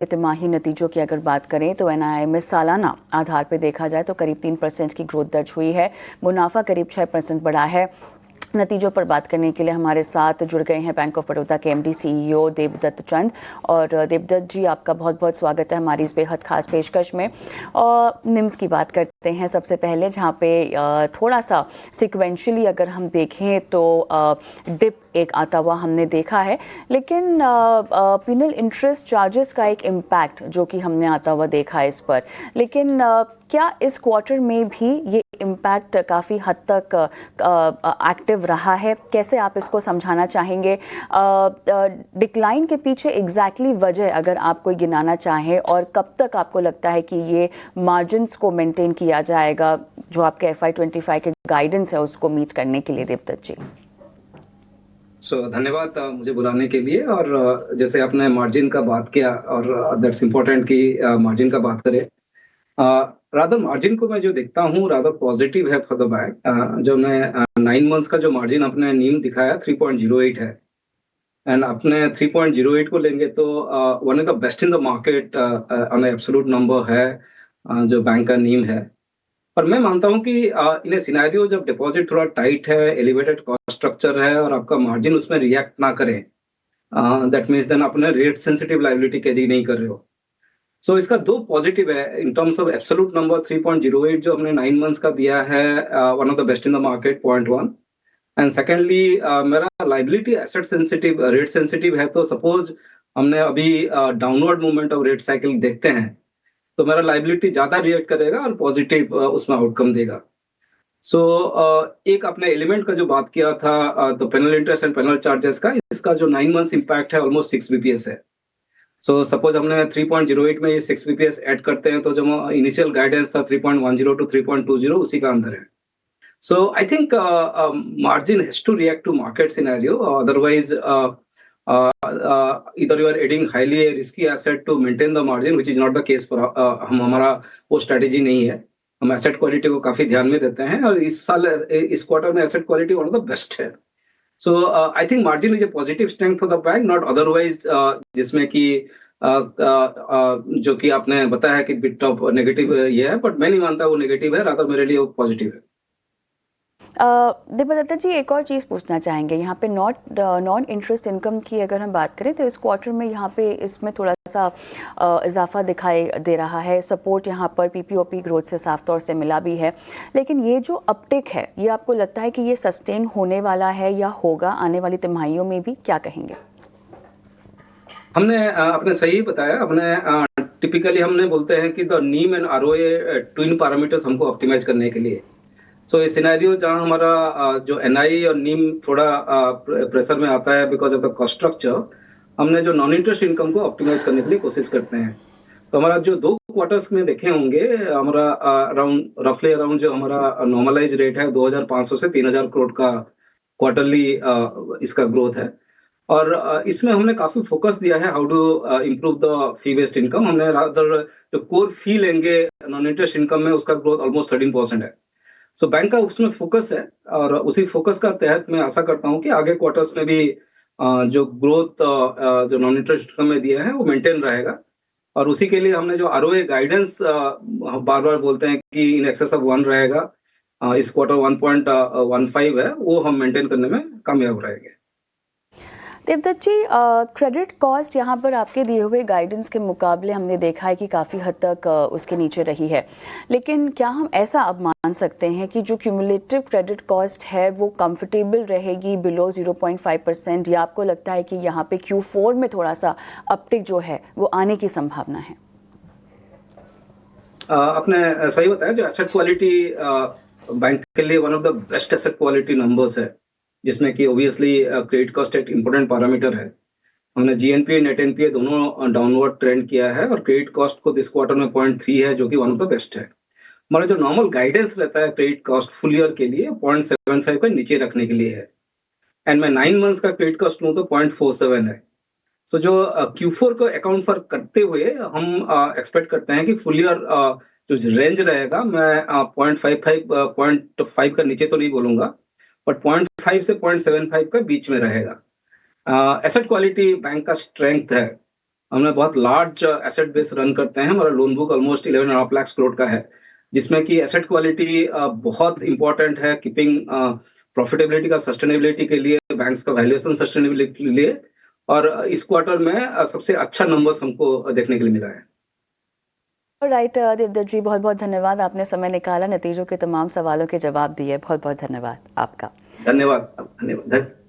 तिमाही नतीजों की अगर बात करें तो एनआईआई में सालाना आधार पर देखा जाए तो करीब 3% की ग्रोथ दर्ज हुई है। मुनाफा करीब 6% बढ़ा है। नतीजों पर बात करने के लिए हमारे साथ जुड़ गए हैं बैंक ऑफ बड़ौदा के एमडी सीईओ देवदत्त चंद। और देवदत्त जी, आपका बहुत बहुत स्वागत है हमारी इस बेहद खास पेशकश में। और निम्स की बात करते हैं सबसे पहले, जहां पे थोड़ा सा सिक्वेंशली अगर हम देखें तो डिप एक आता हुआ हमने देखा है, लेकिन पिनल इंटरेस्ट चार्जेस का एक इम्पैक्ट जो कि हमने आता हुआ देखा है इस पर, लेकिन क्या इस क्वार्टर में भी ये इम्पैक्ट काफ़ी हद तक एक्टिव रहा है? कैसे आप इसको समझाना चाहेंगे? डिक्लाइन के पीछे एग्जैक्टली वजह अगर आप कोई गिनाना चाहें, और कब तक आपको लगता है कि ये मार्जिन्स को मेंटेन किया जाएगा जो आपके FY25 के गाइडेंस है उसको मीट करने के लिए? देवदत्त जी, धन्यवाद मुझे बुलाने के लिए। और जैसे आपने मार्जिन का बात किया, और दैट्स इम्पोर्टेंट कि मार्जिन का बात करें। रादर मार्जिन को मैं जो देखता हूँ रादर पॉजिटिव है फॉर द बैंक। जो मैं 9 मंथ्स का जो मार्जिन अपने नीम दिखाया 3.08 है, एंड अपने 3.08 को लेंगे तो one of the best in the market on absolute number है जो बैंक का नीम है। पर मैं मानता हूं कि इन ए सिनेरियो जब डिपॉजिट थोड़ा टाइट है, एलिवेटेड कॉस्ट स्ट्रक्चर है, और आपका मार्जिन उसमें रिएक्ट ना करे, दैट मीन्स देन आपने रेट सेंसिटिव लायबिलिटी कैरी नहीं कर रहे हो। सो इसका दो पॉजिटिव है in terms of absolute number 3.08 जो हमने 9 मंथ्स का दिया है, one of the best in the market 0.1। And secondly मेरा liability asset sensitive rate sensitive है, तो सपोज हमने अभी downward movement of rate cycle देखते हैं तो मेरा लाइबिलिटी ज्यादा रिएक्ट करेगा और पॉजिटिव उसमें आउटकम देगा। सो एक आपने एलिमेंट का जो बात किया था, तो penal interest and penal charges का, इसका जो 9 मंथ्स इम्पैक्ट है ऑलमोस्ट 6 बीपीएस है। सो सपोज हमने 3.08 में ये 6 बीपीएस ऐड करते हैं तो जो इनिशियल गाइडेंस था 3.10 टू 3.20 उसी का अंदर है। So I think margin has to react to market scenario, otherwise either you are adding highly a risky asset to maintain the margin, which is not the case for हम हमारा वो strategy नहीं है। हम एसेट क्वालिटी को काफी ध्यान में देते हैं, और इस साल इस क्वार्टर में asset quality one of the best है। So I think margin is a positive strength for the bank, not otherwise जिसमें कि जो कि आपने बताया कि बिट ऑफ नेगेटिव ये है, बट मैं नहीं मानता वो नेगेटिव है, रादर मेरे लिए वो पॉजिटिव है। देवदत्त जी, एक और चीज़ पूछना चाहेंगे यहाँ पे, नॉन इंटरेस्ट इनकम की अगर हम बात करें तो इस क्वार्टर में यहाँ पे इसमें थोड़ा सा इजाफा दिखाई दे रहा है। सपोर्ट यहाँ पर पीपीओपी ग्रोथ से साफ तौर से मिला भी है, लेकिन ये जो अपटिक है ये आपको लगता है कि ये सस्टेन होने वाला है या होगा आने वाली तिमाहियों में भी? क्या कहेंगे? हमने आपने सही बताया। हमने टिपिकली हमने बोलते हैं कि the Neem and ROA twin parameters हमको ऑप्टिमाइज करने के लिए। सो ये सिनेरियो जहां हमारा जो एनआई और नीम थोड़ा प्रेशर में आता है because of the cost structure, हमने जो नॉन इंटरेस्ट इनकम को ऑप्टिमाइज करने के लिए कोशिश करते हैं। तो हमारा जो 2 क्वार्टर्स में देखे होंगे, हमारा अराउंड रफली अराउंड जो हमारा नॉर्मलाइज रेट है 2500 से 3000 करोड़ का क्वार्टरली इसका ग्रोथ है। और इसमें हमने काफी फोकस दिया है how to improve the fee based income. हमने रादर जो कोर फी लेंगे नॉन इंटरेस्ट इनकम में, उसका ग्रोथ ऑलमोस्ट 13% है। सो बैंक का उसमें फोकस है, और उसी फोकस का तहत मैं आशा करता हूं कि आगे क्वार्टर्स में भी जो ग्रोथ जो नॉन इंटरेस्ट इनकम में दिया है वो मेंटेन रहेगा। और उसी के लिए हमने जो आरओए गाइडेंस बार बार बोलते हैं कि इन एक्सेस ऑफ 1 रहेगा, इस क्वार्टर 1.15 है, वो हम मेंटेन करने में कामयाब रहेंगे। देवदत्त जी, क्रेडिट कॉस्ट यहाँ पर आपके दिए हुए गाइडेंस के मुकाबले हमने देखा है कि काफ़ी हद तक उसके नीचे रही है, लेकिन क्या हम ऐसा अब मान सकते हैं कि जो क्यूमुलेटिव क्रेडिट कॉस्ट है वो कंफर्टेबल रहेगी बिलो 0.5%, या आपको लगता है कि यहाँ पे Q4 में थोड़ा सा अपटिक जो है वो आने की संभावना है? आपने सही बताया। जो एसेट क्वालिटी बैंक के लिए one of the best asset quality numbers है, जिसमें कि ऑब्वियसली क्रेडिट कॉस्ट एक इम्पोर्टेंट पैरामीटर है। हमने जीएनपीए नेट एनपीए दोनों डाउनवर्ड ट्रेंड किया है, और क्रेडिट कॉस्ट को दिस क्वार्टर में 0.3 है, जो कि वन ऑफ द बेस्ट है। हमारा जो नॉर्मल गाइडेंस रहता है क्रेडिट कॉस्ट फुल ईयर के लिए 0.75 का नीचे रखने के लिए है, एंड मैं 9 मंथ्स का क्रेडिट कॉस्ट लूँ तो 0.47 है। सो जो Q4 को अकाउंट फॉर करते हुए हम एक्सपेक्ट करते हैं कि फुल ईयर जो रेंज रहेगा, मैं 0.5 का नीचे तो नहीं बोलूंगा, बट 0.5 से 0.75 का बीच में रहेगा। एसेट क्वालिटी बैंक का स्ट्रेंथ है, हमने बहुत लार्ज एसेट बेस रन करते हैं। हमारा loan book almost 11.5 lakh crore का है, जिसमें कि एसेट क्वालिटी बहुत इंपॉर्टेंट है, कीपिंग प्रॉफिटेबिलिटी का सस्टेनेबिलिटी के लिए, बैंक्स का वैल्यूएशन सस्टेनेबिलिटी के लिए। और इस क्वार्टर में सबसे अच्छा नंबर्स हमको देखने के लिए मिला है। राइट देवदत्त जी, बहुत बहुत धन्यवाद, आपने समय निकाला, नतीजों के तमाम सवालों के जवाब दिए। बहुत बहुत धन्यवाद आपका। धन्यवाद।